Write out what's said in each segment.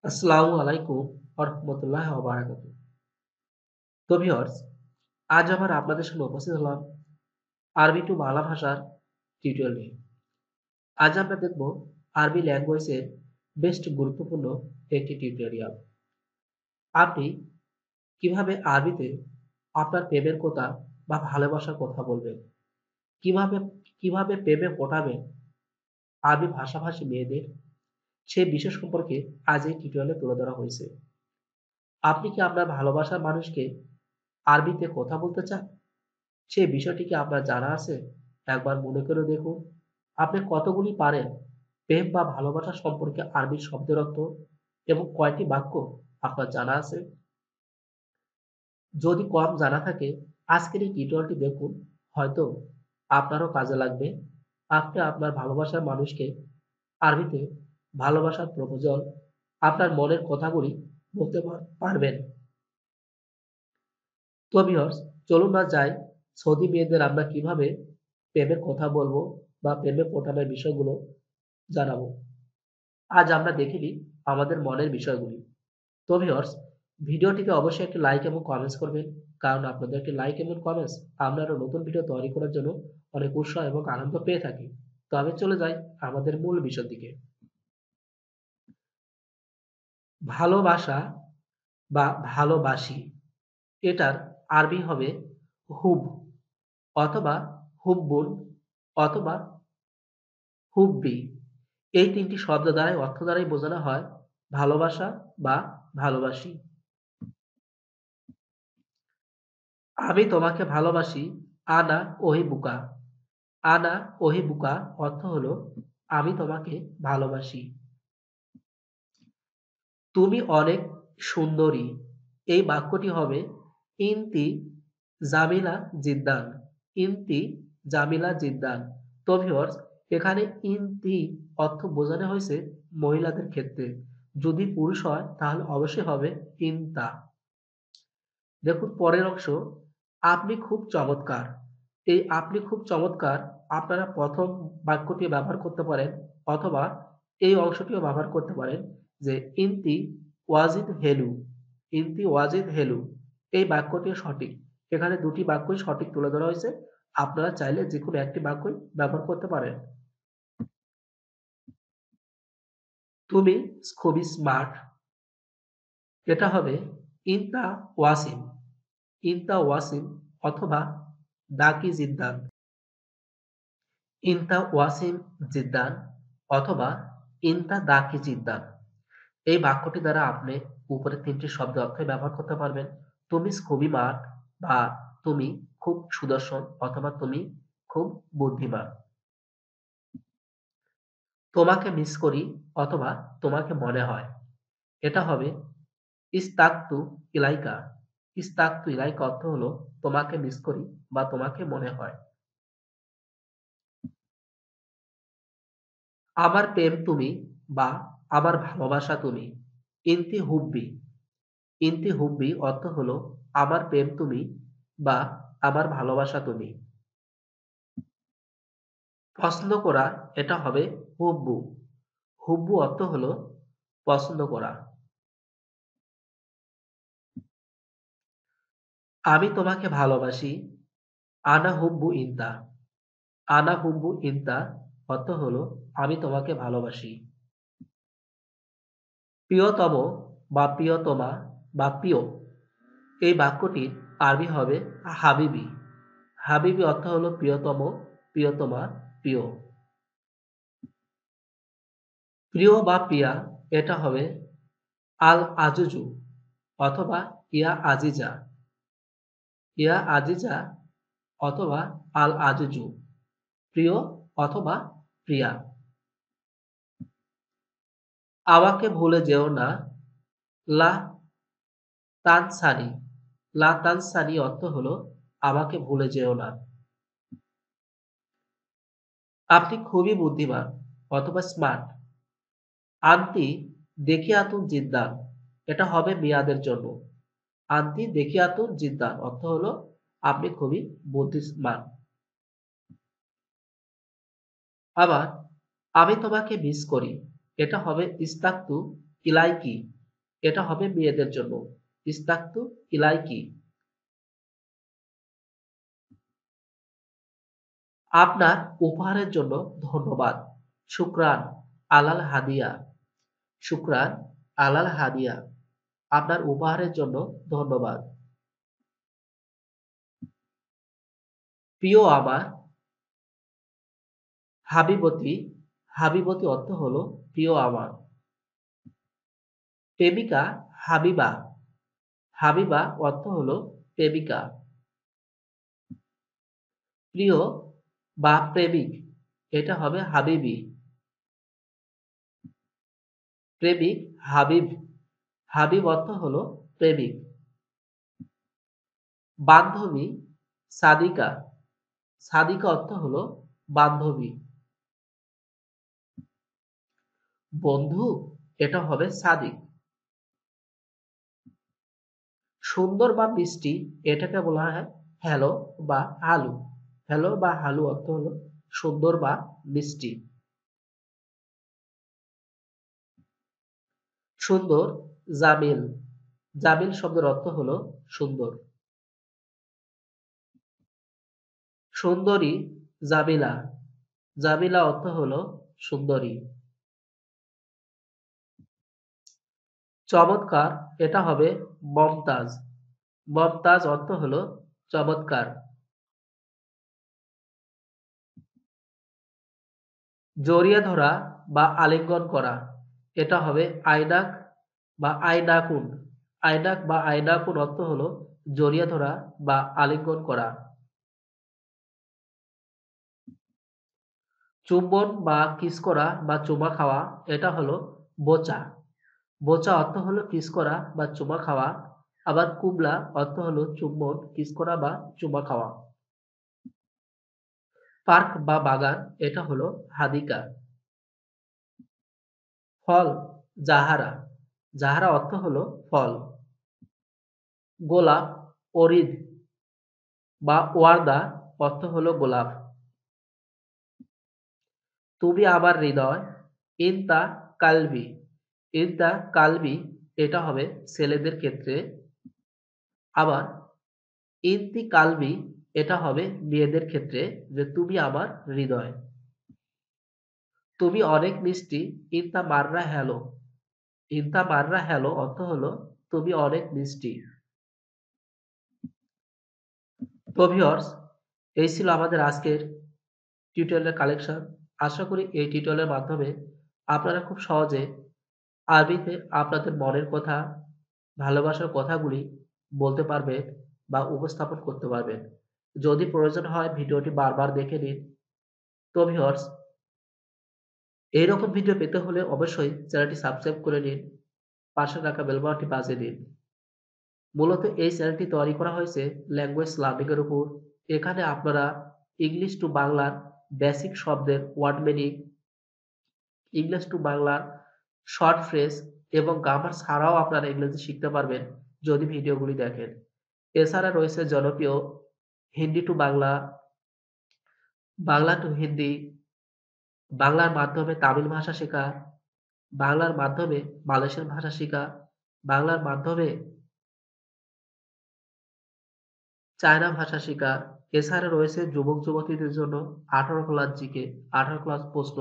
আসসালামু আলাইকুম ওয়া রাহমাতুল্লাহি ওয়া বারাকাতুহু। তো ভিউয়ার্স, আজ আবার আপনাদের সামনে উপস্থিত হলাম আরবি টু বাংলা ভাষার টিউটোরিয়াল নিয়ে। আজ আমরা দেখব আরবি ল্যাঙ্গুয়েজের বেস্ট গুরুত্বপূর্ণ একটি টিউটোরিয়াল। আপনি কিভাবে আরবিতে আপনার প্রেমের কথা বা ভালোবাসার কথা বলবেন? কিভাবে কিভাবে প্রেমে পটাবেন আরবি ভাষাভাষী মেয়েদের? সেই বিষয় সম্পর্কে আজ এই টিউটোরিয়ালে তুলে ধরা হয়েছে। আপনি কি আপনার ভালোবাসার মানুষকে আরবিতে কথা বলতে চান? সেই বিষয়টি কি আপনার জানা আছে? একবার মনে করে দেখুন। আপনি কতগুলি পারেন প্রেম বা ভালোবাসা সম্পর্কে আরবি শব্দের অর্থ এবং কয়টি বাক্য আপনার জানা আছে? যদি কম জানা থাকে আজকের এই টিউটোরিয়ালটি দেখুন, হয়তো আপনারও কাজে লাগবে। আপনি আপনার ভালোবাসার মানুষকে আরবিতে ভালোবাসার প্রপোজাল, আপনার মনের কথাগুলি বলতে পারবেন। তো ভিউয়ার্স, চলুন না যাই সৌদি মেয়েদের আমরা কিভাবে প্রেমের কথা বলবো বা প্রেমে পটানোর বিষয়গুলো জানাবো। আজ আমরা দেখে নিই আমাদের মনের বিষয়গুলি। তো ভিউয়ার্স, ভিডিওটিতে অবশ্যই একটি লাইক এবং কমেন্টস করবেন। কারণ আপনাদের একটি লাইক এবং কমেন্টস আমরা আরো নতুন ভিডিও তৈরি করার জন্য অনেক উৎসাহ এবং আনন্দ পেয়ে থাকি। তো আমি চলে যাই আমাদের মূল বিষয়ের দিকে। ভালোবাসা বা ভালোবাসি এটার আরবি হবে হুব অথবা হুব্বুন অথবা হুব্বি। এই ৩ টি শব্দ দ্বারাই অর্থ দ্বারাই বোঝানো হয় ভালোবাসা বা ভালোবাসি। আমি তোমাকে ভালোবাসি, আনা ওহিবুকা। আনা ওহিবুকা অর্থ হলো আমি তোমাকে ভালোবাসি। তুমি অনেক সুন্দরী। এই বাক্যটি হবে ইনতি জামিলা জিদ্দান। ইনতি জামিলা জিদ্দান। তো ভিউয়ার্স, এখানে ইনতি অর্থ বোঝানো হয়েছে মহিলাদের ক্ষেত্রে। যদি পুরুষ হয় তাহলে অবশ্যই হবে ইনতা। দেখুন পরের অংশ, আপনি খুব চমৎকার। এই আপনি খুব চমৎকার আপনারা ১ম বাক্যটি ব্যবহার করতে পারেন অথবা এই অংশটিও ব্যবহার করতে পারেন যে ইনতি ওয়াজিদ হেলু। ইনতি ওয়াজিদ হেলু। এই বাক্যটিও সঠিক। এখানে ২ টি বাক্যই সঠিক তুলে ধরা হয়েছে। আপনারা চাইলে যেকোনো একটি বাক্যই ব্যবহার করতে পারেন। তুমি খুবই স্মার্ট। এটা হবে ইনতা ওয়াসিম। ইনতা ওয়াসিম অথবা দাকি জিদ্দান। ইনতা ওয়াসিম জিদ্দান অথবা ইনতা দাকি জিদ্দান। এই বাক্যটি দ্বারা আপনি উপরে ৩ টি শব্দ অর্থে ব্যবহার করতে পারবেন। তুমি খুবই স্মার্ট বা তুমি খুব সুদর্শন অথবা তুমি খুব বুদ্ধিমান। তোমাকে মিস করি অথবা তোমাকে মনে হয়। এটা হবে ইস্তাকতু ইলাইকা। ইস্তাকতু ইলাইকা অর্থ হলো তোমাকে মিস করি বা তোমাকে মনে হয়। আমার প্রেম তুমি বা আমার ভালোবাসা তুমি। ইনতি হুব্বি। ইনতি হুব্বি অর্থ হলো আমার প্রেম তুমি বা আমার ভালোবাসা তুমি। পছন্দ করা এটা হবে হুব্বু। হুব্বু অর্থ হলো পছন্দ করা। আমি তোমাকে ভালোবাসি, আনা হুব্বু ইনতা। আনা হুব্বু ইনতা অর্থ হলো আমি তোমাকে ভালোবাসি। প্রিয়তম বা প্রিয়তমা বা প্রিয় এই বাক্যটির আরবি হবে হাবিবি। হাবিবি অর্থ হলো প্রিয়তম, প্রিয়তমা, প্রিয়। প্রিয় বা প্রিয়া এটা হবে আল আজুজু অথবা ইয়া আজিজা। ইয়া আজিজা অথবা আল আজুজু। প্রিয় অথবা প্রিয়া। আমাকে ভুলে যেও না, লা তানসানি। লা তানসানি অর্থ হলো আমাকে ভুলে যেও না। আপনি খুবই বুদ্ধিমান অথবা স্মার্ট। আন্তি দেখিয়াতুন জিদ্দান এটা হবে মেয়াদের জন্য। আন্তি দেখিয়াতুন জিদ্দান অর্থ হলো আপনি খুবই বুদ্ধিমান। আবার আমি তোমাকে মিস করি এটা হবে ইস্তাকতু ইলাইকি, এটা হবে মেয়েদের জন্য। ইস্তাকতু ইলাইকি। আপনার উপহারের জন্য ধন্যবাদ। শুকরান আলাল হাদিয়া। শুকরান আলাল হাদিয়া। আপনার উপহারের জন্য ধন্যবাদ। প্রিয় আমার, হাবিবতী। হাবিবতী অর্থ হলো প্রিয় আমার। প্রেমিকা হাবিবা। হাবিবা অর্থ হলো প্রেমিকা। প্রিয় বা প্রেমিক, এটা হবে হাবিবি। প্রেমিক হাবিব। হাবিব অর্থ হলো প্রেমিক। বান্ধবী সাদিকা। সাদিকা অর্থ হলো বান্ধবী। বন্ধু, এটা হবে সাদিক। সুন্দর বা মিষ্টি, এটাকে বলা হয় হ্যালো বা হালু। হ্যালো বা হালু অর্থ হলো সুন্দর বা মিষ্টি। সুন্দর জামিল। জামিল শব্দের অর্থ হলো সুন্দর। সুন্দরী জামিলা। জামিলা অর্থ হলো সুন্দরী। চমৎকার, এটা হবে মমতাজ। মমতাজ অর্থ হলো চমৎকার। জড়িয়ে ধরা বা আলিঙ্গন করা, এটা হবে আইনাক বা আইনাকুন। আইনাক বা আইনাকুন অর্থ হলো জড়িয়ে ধরা বা আলিঙ্গন করা। চুম্বন বা কিস করা বা চুমা খাওয়া, এটা হলো বোচা। বোচা অর্থ হলো কিস করা বা চুমা খাওয়া। আবার কুবলা অর্থ হলো চুম্বন, কিস করা বা চুমা খাওয়া। পার্ক বা বাগান, এটা হলো হাদিকা। ফল জাহারা। জাহারা অর্থ হলো ফল। গোলাপ অরিদ বা ওয়ার্দা অর্থ হলো গোলাপ। তুমি আমার হৃদয় ইনতা কালবি। ইনতা কালবি, এটা হবে ছেলেদের ক্ষেত্রে। আবার ইনতি কালবি, এটা হবে মেয়েদের ক্ষেত্রে, যে তুমি আমার হৃদয়। তুমি অনেক মিষ্টি ইনতা মাররা হ্যালো। ইনতা মাররা হ্যালো অর্থ হলো তুমি অনেক মিষ্টি। তো ভিউয়ার্স, এই ছিল আমাদের আজকের টিউটোরিয়ালের কালেকশন। আশা করি এই টিউটোরিয়ালের মাধ্যমে আপনারা খুব সহজে আরবিতে আপনাদের মনের কথা, ভালোবাসার কথাগুলি বলতে পারবেন বা উপস্থাপন করতে পারবেন। যদি প্রয়োজন হয় ভিডিওটি বারবার দেখে নিন। তো ভিউয়ার্স, এইরকম ভিডিও পেতে হলে অবশ্যই চ্যানেলটি সাবস্ক্রাইব করে নিন, পাশে থাকা বেল বাটনটি বাজিয়ে দিন। মূলত এই চ্যানেলটি তৈরি করা হয়েছে ল্যাঙ্গুয়েজ লার্নিং এর উপর। এখানে আপনারা ইংলিশ টু বাংলার বেসিক শব্দের ওয়ার্ড মিনিং, ইংলিশ টু বাংলার শর্ট ফ্রেজ এবং গ্রামার ছাড়াও আপনারা ইংরেজি শিখতে পারবেন যদি ভিডিওগুলি দেখেন। এছাড়া রয়েছে জনপ্রিয় হিন্দি টু বাংলা, বাংলা টু হিন্দি, বাংলার মাধ্যমে তামিল ভাষা শেখা, বাংলার মাধ্যমে মালয়েশিয়ান ভাষা শেখা, বাংলার মাধ্যমে চায়না ভাষা শেখা। এছাড়া রয়েছে যুবক যুবতীদের জন্য 18 ক্লাস জিকে, 18 ক্লাস প্রশ্ন।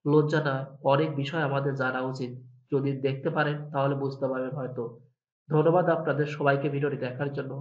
লজ্জা নয়, অনেক বিষয় আমাদের জানা উচিত। যদি দেখতে পারেন তাহলে বুঝতে পারবেন হয়তো। ধন্যবাদ আপনাদের সবাইকে ভিডিওটি দেখার জন্য।